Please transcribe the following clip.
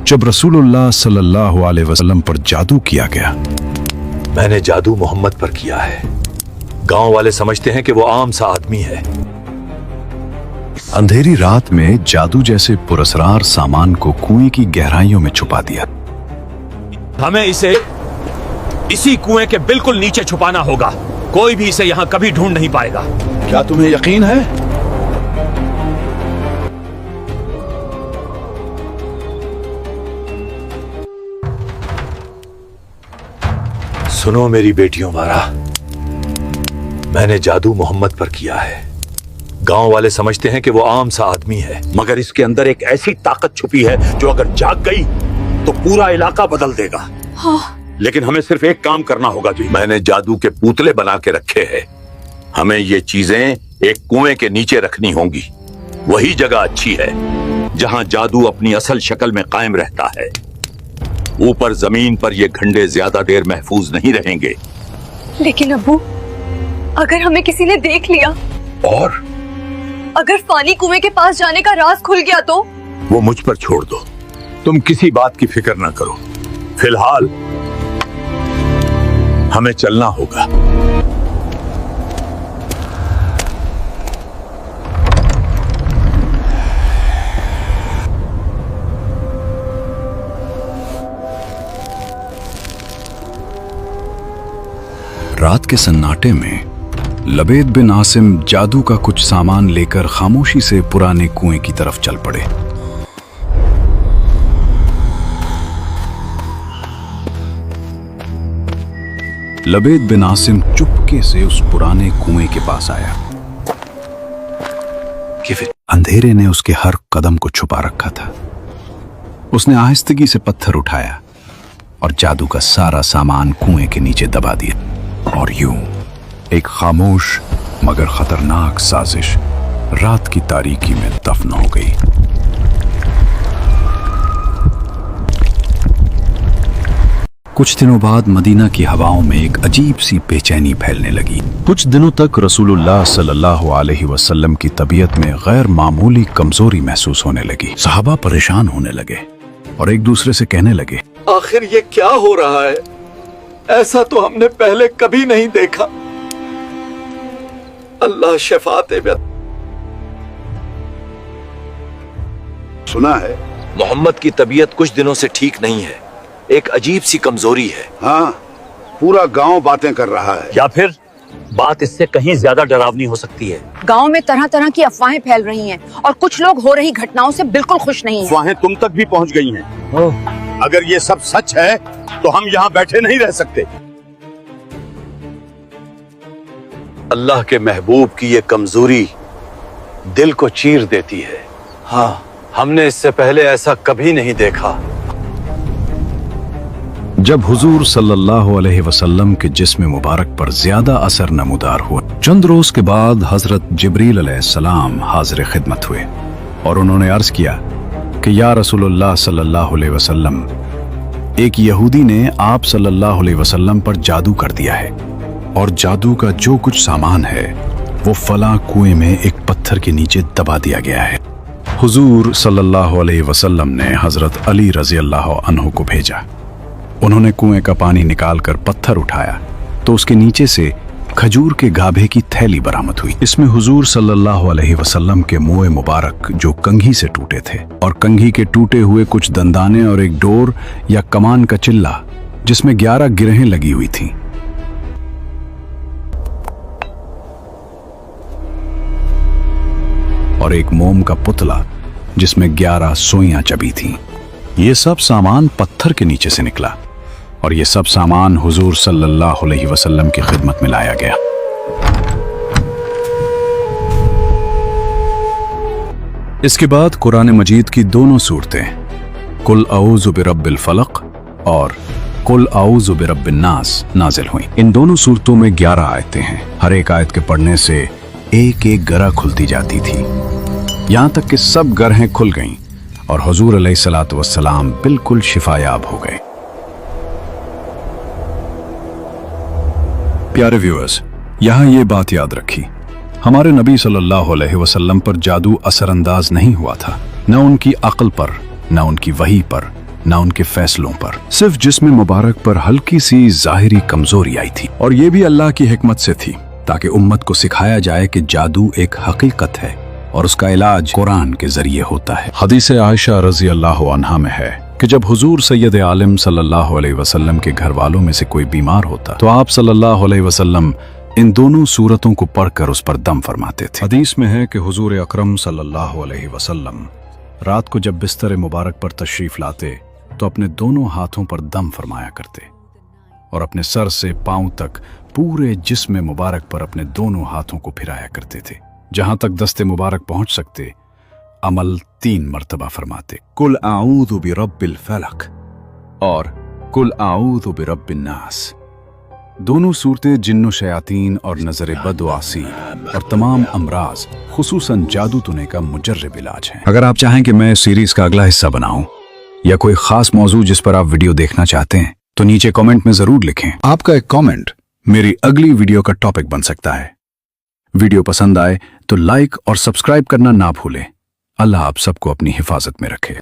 जब रसूलुल्लाह सल्लल्लाहु अलैहि वसल्लम पर जादू किया गया। मैंने जादू मोहम्मद पर किया है। गांव वाले समझते हैं कि वो आम सा आदमी है। अंधेरी रात में जादू जैसे पुरस्कार सामान को कुएं की गहराइयों में छुपा दिया। हमें इसे इसी कुएं के बिल्कुल नीचे छुपाना होगा। कोई भी इसे यहाँ कभी ढूंढ नहीं पाएगा। क्या तुम्हें यकीन है? सुनो मेरी बेटियों वारा, मैंने जादू मोहम्मद पर किया है। गांव वाले समझते हैं कि वो आम सा आदमी है, मगर इसके अंदर एक ऐसी ताकत छुपी है जो अगर जाग गई तो पूरा इलाका बदल देगा। हाँ। लेकिन हमें सिर्फ एक काम करना होगा जी। मैंने जादू के पुतले बना के रखे हैं। हमें ये चीजें एक कुएं के नीचे रखनी होंगी। वही जगह अच्छी है जहां जादू अपनी असल शक्ल में कायम रहता है। ऊपर जमीन पर ये घंटे ज्यादा देर महफूज नहीं रहेंगे। लेकिन अब्बू, अगर हमें किसी ने देख लिया और अगर फानी कुएं के पास जाने का राज खुल गया तो? वो मुझ पर छोड़ दो। तुम किसी बात की फिक्र ना करो। फिलहाल हमें चलना होगा। रात के सन्नाटे में लबेद बिन आसिम जादू का कुछ सामान लेकर खामोशी से पुराने कुएं की तरफ चल पड़े। लबेद बिन आसिम चुपके से उस पुराने कुएं के पास आया कि फिर अंधेरे ने उसके हर कदम को छुपा रखा था। उसने आहिस्तगी से पत्थर उठाया और जादू का सारा सामान कुएं के नीचे दबा दिया। और यूं एक खामोश मगर खतरनाक साजिश रात की तारीकी में दफन हो गई। कुछ दिनों बाद मदीना की हवाओं में एक अजीब सी बेचैनी फैलने लगी। कुछ दिनों तक रसूलुल्लाह सल्लल्लाहु अलैहि वसल्लम की तबीयत में गैर मामूली कमजोरी महसूस होने लगी। सहाबा परेशान होने लगे और एक दूसरे से कहने लगे, आखिर ये क्या हो रहा है? ऐसा तो हमने पहले कभी नहीं देखा। अल्लाह शफा दे। सुना है मोहम्मद की तबीयत कुछ दिनों से ठीक नहीं है। एक अजीब सी कमजोरी है। हाँ, पूरा गांव बातें कर रहा है। या फिर बात इससे कहीं ज्यादा डरावनी हो सकती है। गांव में तरह तरह की अफवाहें फैल रही हैं और कुछ लोग हो रही घटनाओं से बिल्कुल खुश नहीं हैं। अफवाहें तुम तक भी पहुंच गई हैं। अगर ये सब सच है तो हम यहाँ बैठे नहीं रह सकते। अल्लाह के महबूब की ये कमजोरी दिल को चीर देती है। हाँ, हमने इससे पहले ऐसा कभी नहीं देखा। जब हुजूर सल्लल्लाहु अलैहि वसल्लम के जिस्म मुबारक पर ज्यादा असर नमूदार हुआ, चंद रोज के बाद हजरत जिब्रील अलैहिस्सलाम हाजिर खिदमत हुए और उन्होंने अर्ज किया कि या रसूलुल्लाह सल्लल्लाहु अलैहि वसल्लम, एक यहूदी ने आप सल्लल्लाहु अलैहि वसल्लम पर जादू कर दिया है और जादू का जो कुछ सामान है वो फला कुएं में एक पत्थर के नीचे दबा दिया गया है। हुजूर सल्लल्लाहु अलैहि वसल्लम ने हजरत अली रजी अल्लाह अन्हु को भेजा। उन्होंने कुएं का पानी निकालकर पत्थर उठाया तो उसके नीचे से खजूर के गाभे की थैली बरामद हुई। इसमें हुजूर सल्लल्लाहु अलैहि वसल्लम के मुंह मुबारक जो कंघी से टूटे थे और कंघी के टूटे हुए कुछ दंदाने और एक डोर या कमान का चिल्ला जिसमें 11 गिरहें लगी हुई थीं। और एक मोम का पुतला जिसमें 11 सुइयां चबी थीं। ये सब सामान पत्थर के नीचे से निकला और ये सब सामान हुजूर सल्लल्लाहु अलैहि वसल्लम की खिदमत में लाया गया। इसके बाद कुरान मजीद की दोनों सूरतें कुल औज़ु बिरब्बिल फलक और कुल औज़ु बिरब्बिन नास नाजिल हुई। इन दोनों सूरतों में 11 आयतें हैं। हर एक आयत के पढ़ने से एक एक गरह खुलती जाती थी, यहां तक कि सब गरहें खुल गईं और हुजूर अलैहिस्सलातु वस्सलाम बिल्कुल शिफायाब हो गए। प्यारे व्यूअर्स, यहाँ ये बात याद रखी, हमारे नबी सल्लल्लाहु अलैहि वसल्लम पर जादू असरअंदाज नहीं हुआ था, न उनकी अक्ल पर, न उनकी वही पर, ना उनके फैसलों पर। सिर्फ जिस्म मुबारक पर हल्की सी जाहिरी कमजोरी आई थी, और ये भी अल्लाह की हिकमत से थी, ताकि उम्मत को सिखाया जाए कि जादू एक हकीकत है और उसका इलाज कुरान के जरिए होता है। हदीस आयशा रजी अल्लाह अन्हा में है कि जब हुजूर सैयद आलम सल्लल्लाहु अलैहि वसल्लम के घर वालों में से कोई बीमार होता तो आप सल्लल्लाहु अलैहि वसल्लम इन दोनों सूरतों को पढ़कर उस पर दम फरमाते थे। हदीस में है कि हुजूर अकरम सल्लल्लाहु अलैहि वसल्लम रात को जब बिस्तर मुबारक पर तशरीफ लाते तो अपने दोनों हाथों पर दम फरमाया करते और अपने सर से पांव तक पूरे जिस्म मुबारक पर अपने दोनों हाथों को फिराया करते थे। जहां तक दस्ते मुबारक पहुंच सकते अमल 3 मर्तबा फरमाते, कुल आऊज़ु बिरब्बिल फलक और कुल आऊज़ु बिरब्बिन नास। दोनों सूरतें जिन्नो शयातीन और नजर बद व आसी और तमाम अमराज खुसूसन जादू टोने का मुजर्रब इलाज है। अगर आप चाहें कि मैं सीरीज का अगला हिस्सा बनाऊं या कोई खास मौजू जिस पर आप वीडियो देखना चाहते हैं तो नीचे कमेंट में जरूर लिखें। आपका एक कमेंट मेरी अगली वीडियो का टॉपिक बन सकता है। वीडियो पसंद आए तो लाइक और सब्सक्राइब करना ना भूलें। अल्लाह आप सबको अपनी हिफाजत में रखे।